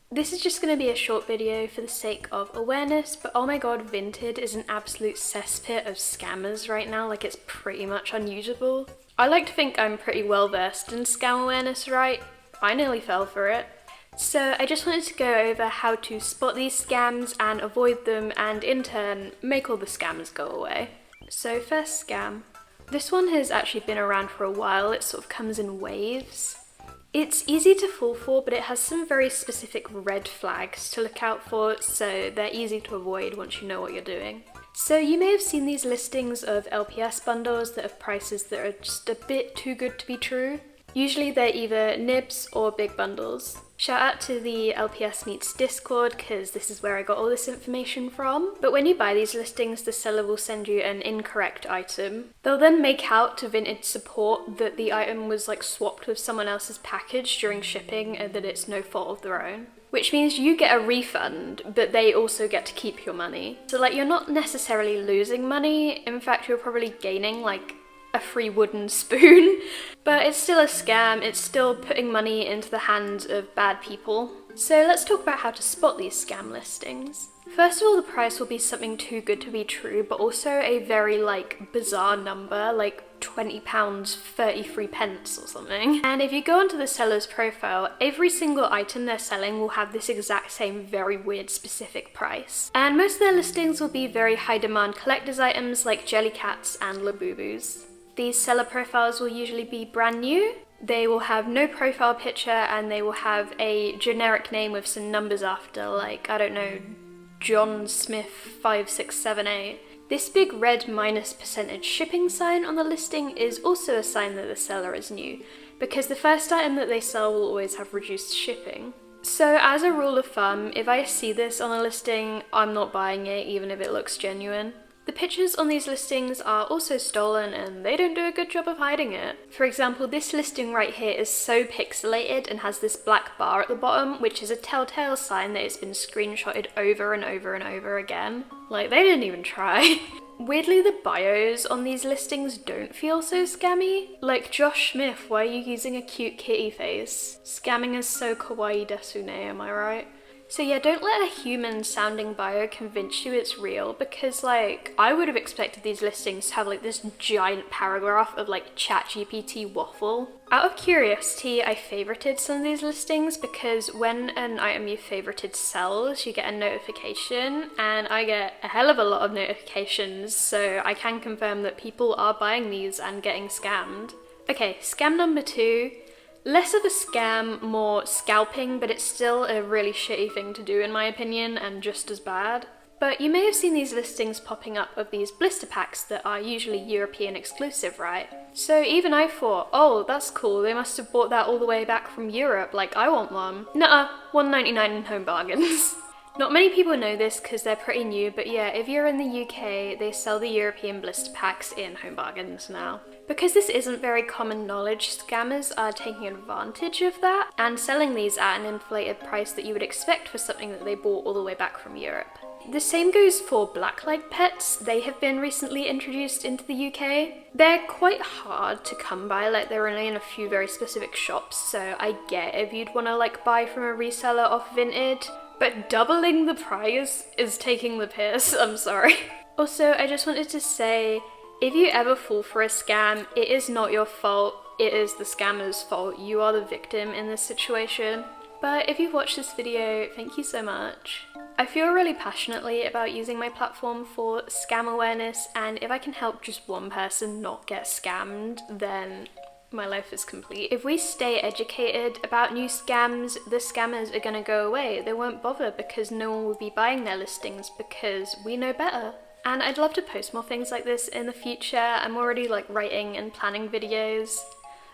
This is just going to be a short video for the sake of awareness, but oh my god, Vinted is an absolute cesspit of scammers right now, like it's pretty much unusable. I like to think I'm pretty well versed in scam awareness, right? I nearly fell for it. So I just wanted to go over how to spot these scams and avoid them, and in turn make all the scammers go away. So first scam. This one has actually been around for a while, it sort of comes in waves. It's easy to fall for, but it has some very specific red flags to look out for, so they're easy to avoid once you know what you're doing. So you may have seen these listings of LPS bundles that have prices that are just a bit too good to be true. Usually they're either nibs or big bundles. Shout out to the LPS Meets Discord, because this is where I got all this information from. But when you buy these listings, the seller will send you an incorrect item. They'll then make out to Vinted support that the item was like swapped with someone else's package during shipping and that it's no fault of their own. Which means you get a refund, but they also get to keep your money. So like, you're not necessarily losing money, in fact you're probably gaining like a free wooden spoon, but it's still a scam, it's still putting money into the hands of bad people. So let's talk about how to spot these scam listings. First of all, the price will be something too good to be true, but also a very like bizarre number, like £20 33 pence or something. And if you go onto the seller's profile, every single item they're selling will have this exact same very weird specific price. And most of their listings will be very high demand collector's items like jelly cats and Labubus. These seller profiles will usually be brand new. They will have no profile picture and they will have a generic name with some numbers after, like, I don't know, John Smith 5678. This big red -% shipping sign on the listing is also a sign that the seller is new, because the first item that they sell will always have reduced shipping. So as a rule of thumb, if I see this on a listing, I'm not buying it even if it looks genuine. The pictures on these listings are also stolen and they don't do a good job of hiding it. For example, this listing right here is so pixelated and has this black bar at the bottom, which is a telltale sign that it's been screenshotted over and over and over again. Like, they didn't even try. Weirdly, the bios on these listings don't feel so scammy. Like, Josh Smith, why are you using a cute kitty face? Scamming is so kawaii desune, am I right? So yeah, don't let a human sounding bio convince you it's real, because like, I would have expected these listings to have like this giant paragraph of like ChatGPT waffle. Out of curiosity, I favorited some of these listings because when an item you favorited sells, you get a notification, and I get a hell of a lot of notifications, so I can confirm that people are buying these and getting scammed. Okay, scam number 2. Less of a scam, more scalping, but it's still a really shitty thing to do in my opinion, and just as bad. But you may have seen these listings popping up of these blister packs that are usually European exclusive, right? So even I thought, oh, that's cool, they must have bought that all the way back from Europe, like I want one. Nuh-uh, $1.99 in Home Bargains. Not many people know this because they're pretty new, but yeah, if you're in the UK, they sell the European blister packs in Home Bargains now. Because this isn't very common knowledge, scammers are taking advantage of that and selling these at an inflated price that you would expect for something that they bought all the way back from Europe. The same goes for blacklight pets. They have been recently introduced into the UK. They're quite hard to come by, like they're only in a few very specific shops, so I get if you'd want to like buy from a reseller off Vinted. But doubling the price is taking the piss, I'm sorry. Also, I just wanted to say, if you ever fall for a scam, it is not your fault, it is the scammer's fault. You are the victim in this situation. But if you've watched this video, thank you so much. I feel really passionately about using my platform for scam awareness, and if I can help just one person not get scammed, then my life is complete. If we stay educated about new scams, the scammers are gonna go away. They won't bother because no one will be buying their listings because we know better. And I'd love to post more things like this in the future. I'm already like writing and planning videos.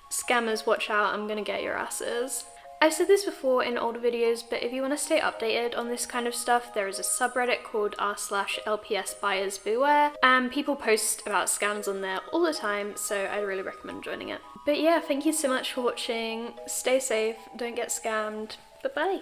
Scammers, watch out, I'm gonna get your asses. I've said this before in older videos, but if you want to stay updated on this kind of stuff, there is a subreddit called r/LPS buyers beware, and people post about scams on there all the time, so I really recommend joining it. But yeah, thank you so much for watching. Stay safe, don't get scammed. Bye bye.